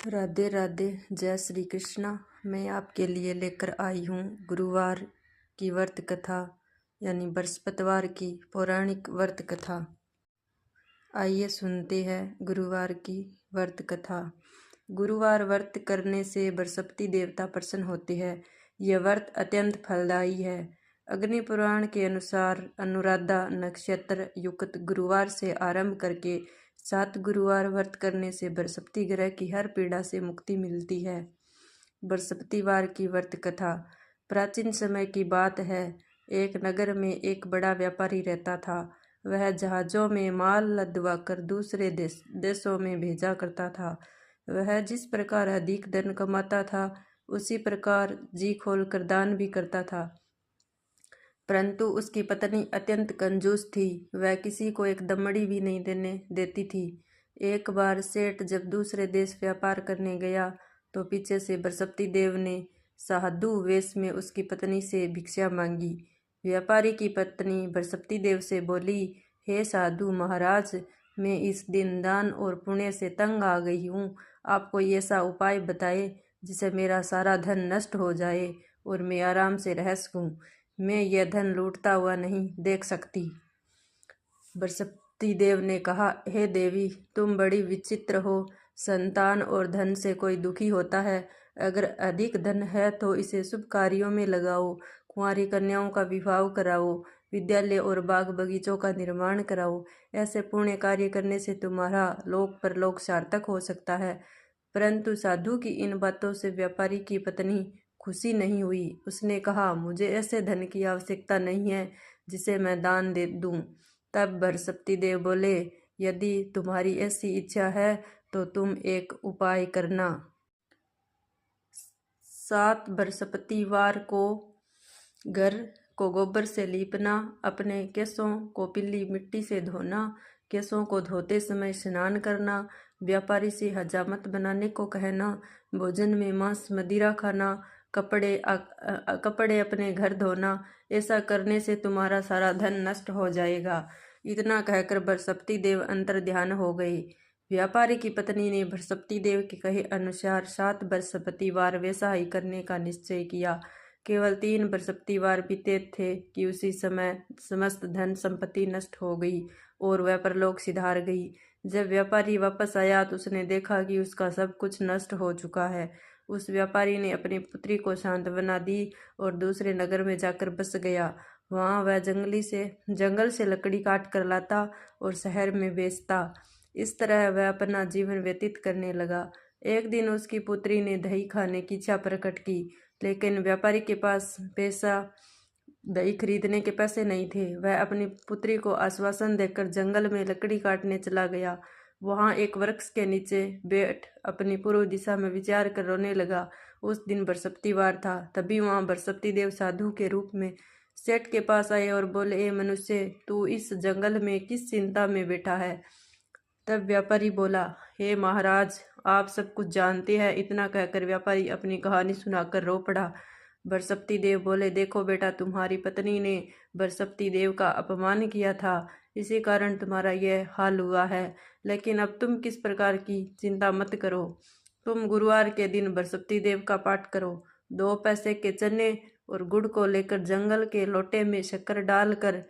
राधे राधे। जय श्री कृष्णा। मैं आपके लिए लेकर आई हूँ गुरुवार की व्रत कथा यानी बृहस्पतिवार की पौराणिक व्रत कथा। आइए सुनते हैं गुरुवार की व्रत कथा। गुरुवार व्रत करने से बृहस्पति देवता प्रसन्न होते हैं। यह व्रत अत्यंत फलदायी है। अग्नि पुराण के अनुसार अनुराधा नक्षत्र युक्त गुरुवार से आरंभ करके 7 गुरुवार व्रत करने से बृहस्पति ग्रह की हर पीड़ा से मुक्ति मिलती है। बृहस्पतिवार की व्रत कथा। प्राचीन समय की बात है। एक नगर में एक बड़ा व्यापारी रहता था। वह जहाजों में माल लदवाकर दूसरे देशों में भेजा करता था। वह जिस प्रकार अधिक धन कमाता था उसी प्रकार जी खोलकर दान भी करता था। परंतु उसकी पत्नी अत्यंत कंजूस थी। वह किसी को एक दमड़ी भी नहीं देने देती थी। एक बार सेठ जब दूसरे देश व्यापार करने गया तो पीछे से बृहस्पति देव ने साधु वेश में उसकी पत्नी से भिक्षा मांगी। व्यापारी की पत्नी बृहस्पति देव से बोली, हे साधु महाराज, मैं इस दिन दान और पुण्य से तंग आ गई हूँ। आप कोई ऐसा उपाय बताए जिससे मेरा सारा धन नष्ट हो जाए और मैं आराम से रह सकूँ। मैं यह धन लूटता हुआ नहीं देख सकती। बृहस्पति देव ने कहा, हे देवी, तुम बड़ी विचित्र हो। संतान और धन से कोई दुखी होता है। अगर अधिक धन है तो इसे शुभ कार्यों में लगाओ। कुंवारी कन्याओं का विवाह कराओ। विद्यालय और बाग बगीचों का निर्माण कराओ। ऐसे पुण्य कार्य करने से तुम्हारा लोक परलोक सार्थक हो सकता है। परंतु साधु की इन बातों से व्यापारी की पत्नी खुशी नहीं हुई। उसने कहा, मुझे ऐसे धन की आवश्यकता नहीं है जिसे मैं दान दे दूं। तब बृहस्पति देव बोले, यदि तुम्हारी ऐसी इच्छा है तो तुम एक उपाय करना। 7 बृहस्पतिवार को घर को गोबर से लीपना, अपने केसों को पीली मिट्टी से धोना, केसों को धोते समय स्नान करना, व्यापारी से हजामत बनाने को कहना, भोजन में मांस मदिरा खाना, कपड़े अपने घर धोना। ऐसा करने से तुम्हारा सारा धन नष्ट हो जाएगा। इतना कहकर बृहस्पति देव अंतर ध्यान हो गए। व्यापारी की पत्नी ने बृहस्पति देव के कहे अनुसार 7 बृहस्पतिवार वैसा ही करने का निश्चय किया। केवल 3 बृहस्पतिवार बीते थे कि उसी समय समस्त धन संपत्ति नष्ट हो गई और वह परलोक सिधार गई। जब व्यापारी वापस आया तो उसने देखा कि उसका सब कुछ नष्ट हो चुका है। उस व्यापारी ने अपनी पुत्री को सांत्वना दी और दूसरे नगर में जाकर बस गया। वहाँ वह जंगल से लकड़ी काट कर लाता और शहर में बेचता। इस तरह वह अपना जीवन व्यतीत करने लगा। एक दिन उसकी पुत्री ने दही खाने की इच्छा प्रकट की, लेकिन व्यापारी के पास दही खरीदने के पैसे नहीं थे। वह अपनी पुत्री को आश्वासन देकर जंगल में लकड़ी काटने चला गया। वहाँ एक वृक्ष के नीचे बैठ अपनी पूर्व दिशा में विचार कर रोने लगा। उस दिन बृहस्पतिवार था। तभी वहाँ बृहस्पति देव साधु के रूप में सेठ के पास आए और बोले, ए मनुष्य, तू इस जंगल में किस चिंता में बैठा है? तब व्यापारी बोला, हे महाराज, आप सब कुछ जानते हैं। इतना कहकर व्यापारी अपनी कहानी सुनाकर रो पड़ा। बृहस्पति देव बोले, देखो बेटा, तुम्हारी पत्नी ने बृहस्पति देव का अपमान किया था, इसी कारण तुम्हारा यह हाल हुआ है। लेकिन अब तुम किस प्रकार की चिंता मत करो। तुम गुरुवार के दिन बृहस्पति देव का पाठ करो। 2 पैसे के चने और गुड़ को लेकर जंगल के लोटे में शक्कर डालकर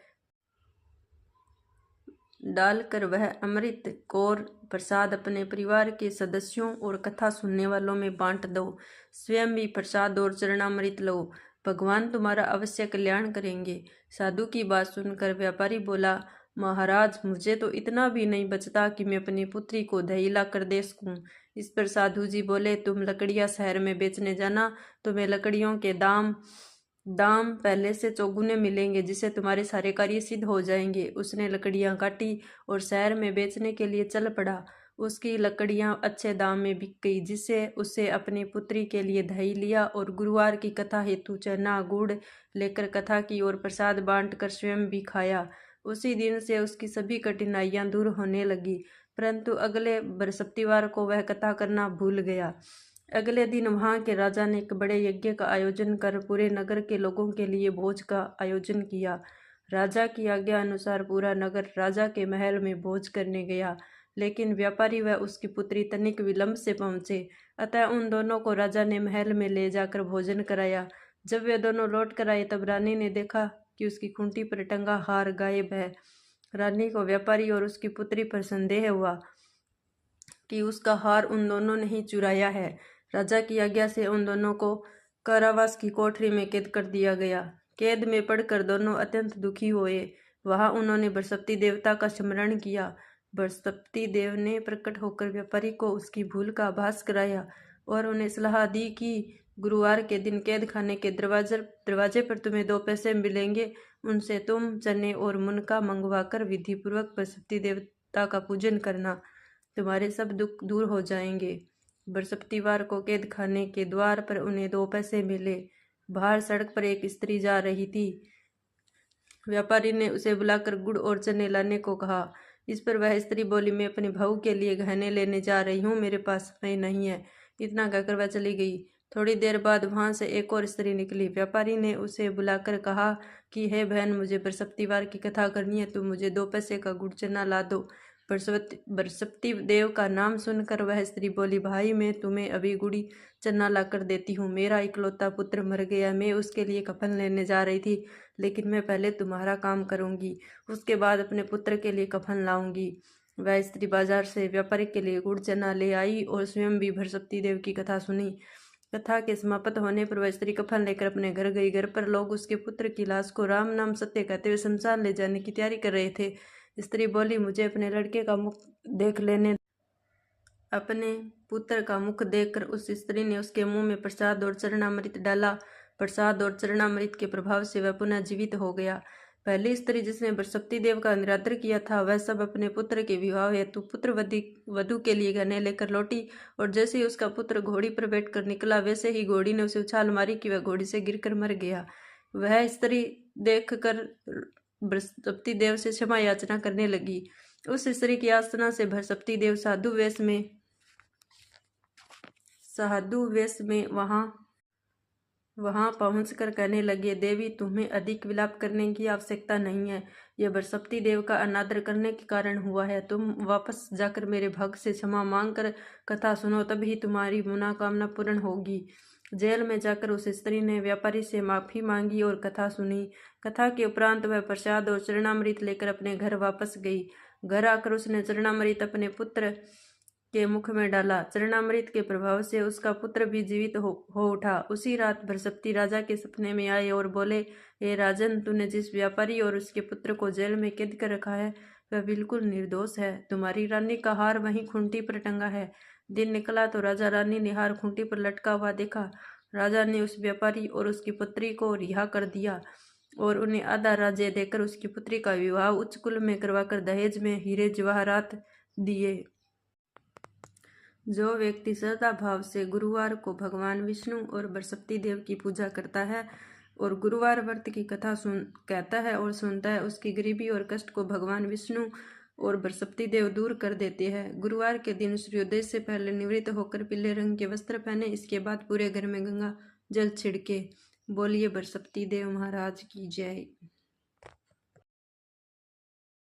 वह अमृत कौर प्रसाद अपने परिवार के सदस्यों और कथा सुनने वालों में बांट दो। स्वयं भी प्रसाद और चरणामृत लो। भगवान तुम्हारा अवश्य कल्याण करेंगे। साधु की बात सुनकर व्यापारी बोला, महाराज, मुझे तो इतना भी नहीं बचता कि मैं अपनी पुत्री को दही ला कर दे सकूं। इस पर साधु जी बोले, तुम लकड़ियां शहर में बेचने जाना, तुम्हें लकड़ियों के दाम पहले से चौगुने मिलेंगे, जिससे तुम्हारे सारे कार्य सिद्ध हो जाएंगे। उसने लकड़ियां काटी और शहर में बेचने के लिए चल पड़ा। उसकी लकड़ियां अच्छे दाम में बिक गई, जिससे उसे अपनी पुत्री के लिए दही लिया और गुरुवार की कथा हेतु चना गुड़ लेकर कथा की और प्रसाद बांट कर स्वयं भी खाया। उसी दिन से उसकी सभी कठिनाइयां दूर होने लगी। परंतु अगले बृहस्पतिवार को वह कथा करना भूल गया। अगले दिन वहां के राजा ने एक बड़े यज्ञ का आयोजन कर पूरे नगर के लोगों के लिए भोज का आयोजन किया। राजा की आज्ञा अनुसार पूरा नगर राजा के महल में भोज करने गया। लेकिन व्यापारी व उसकी पुत्री तनिक विलंब से पहुंचे। अतः उन दोनों को राजा ने महल में ले जाकर भोजन कराया। जब वे दोनों लौट कर आए तब रानी ने देखा कि उसकी खूंटी पर टंगा हार गायब है। रानी को व्यापारी और उसकी पुत्री पर संदेह हुआ कि उसका हार उन दोनों ने ही चुराया है। राजा की आज्ञा से उन दोनों को कारावास की कोठरी में कैद कर दिया गया। कैद में पड़कर दोनों अत्यंत दुखी हुए। वहां उन्होंने बृहस्पति देवता का स्मरण किया। बृहस्पति देव ने प्रकट होकर व्यापारी को उसकी भूल का आभास कराया और उन्हें सलाह दी कि गुरुवार के दिन कैद खाने के दरवाजे पर तुम्हें 2 पैसे मिलेंगे। उनसे तुम चने और मुनका मंगवाकर विधिपूर्वक बृहस्पति देवता का पूजन करना। तुम्हारे सब दुख दूर हो जाएंगे। बृहस्पतिवार को कैद खाने के द्वार पर उन्हें 2 पैसे मिले। बाहर सड़क पर एक स्त्री जा रही थी। व्यापारी ने उसे बुलाकर गुड़ और चने लाने को कहा। इस पर वह स्त्री बोली, मैं अपने बहू के लिए गहने लेने जा रही हूँ, मेरे पास समय नहीं है। इतना कहकर वह चली गई। थोड़ी देर बाद वहां से एक और स्त्री निकली। व्यापारी ने उसे बुलाकर कहा कि हे बहन, मुझे बृहस्पतिवार की कथा करनी है, तुम मुझे 2 पैसे का गुड़ चना ला दो। बृहस्पति देव का नाम सुनकर वह स्त्री बोली, भाई मैं तुम्हें अभी गुड़ी चना लाकर देती हूँ। मेरा इकलौता पुत्र मर गया, मैं उसके लिए कफन लेने जा रही थी, लेकिन मैं पहले तुम्हारा काम करूंगी, उसके बाद अपने पुत्र के लिए कफन लाऊंगी। वह स्त्री बाजार से व्यापारी के लिए गुड़ चना ले आई और स्वयं भी बृहस्पति देव की कथा सुनी। कथा के समाप्त होने पर वह स्त्री कफन लेकर अपने घर गई। घर पर लोग उसके पुत्र की लाश को राम नाम सत्य कहते हुए शमशान ले जाने की तैयारी कर रहे थे। स्त्री बोली, मुझे अपने लड़के का मुख देख लेने। अपने पुत्र का मुख देखकर उस स्त्री ने उसके मुंह में प्रसाद और चरणामृत डाला। प्रसाद और चरणामृत के प्रभाव से वह पुनः जीवित हो गया। पहली स्त्री जिसने बृहस्पति देव का निरादर किया था, वह सब अपने पुत्र के विवाह हेतु पुत्र वधू के लिए गहने लेकर लौटी, और जैसे ही उसका पुत्र घोड़ी पर बैठकर निकला, वैसे ही घोड़ी ने उसे उछाल मारी कि वह घोड़ी से गिरकर मर गया। वह स्त्री देखकर बृहस्पति देव से क्षमा याचना करने लगी। उस स्त्री की याचना से बृहस्पति देव साधु वेश में वहां पहुंचकर कहने लगे, देवी तुम्हें अधिक विलाप करने की आवश्यकता नहीं है। यह बृहस्पति देव का अनादर करने के कारण हुआ है। तुम वापस जाकर मेरे भक्त से क्षमा मांगकर कथा सुनो, तभी तुम्हारी मनोकामना पूर्ण होगी। जेल में जाकर उस स्त्री ने व्यापारी से माफी मांगी और कथा सुनी। कथा के उपरांत वह प्रसाद और चरणामृत लेकर अपने घर वापस गई। घर आकर उसने चरणामृत अपने पुत्र के मुख में डाला। चरणामृत के प्रभाव से उसका पुत्र भी जीवित हो उठा। उसी रात बृहस्पति राजा के सपने में आए और बोले, हे राजन, तूने जिस व्यापारी और उसके पुत्र को जेल में कैद कर रखा है, वह बिल्कुल निर्दोष है। तुम्हारी रानी का हार वहीं खूंटी पर टंगा है। दिन निकला तो राजा रानी ने हार खूंटी पर लटका हुआ देखा। राजा ने उस व्यापारी और उसकी पुत्री को रिहा कर दिया और उन्हें आधा राज्य देकर उसकी पुत्री का विवाह उच्च कुल में करवाकर दहेज में हीरे जवाहरात दिए। जो व्यक्ति श्रद्धा भाव से गुरुवार को भगवान विष्णु और बृहस्पति देव की पूजा करता है और गुरुवार व्रत की कथा कहता है और सुनता है, उसकी गरीबी और कष्ट को भगवान विष्णु और बृहस्पति देव दूर कर देते हैं। गुरुवार के दिन सूर्योदय से पहले निवृत्त होकर पीले रंग के वस्त्र पहने, इसके बाद पूरे घर में गंगा जल छिड़के। बोलिए बृहस्पति देव महाराज की जय।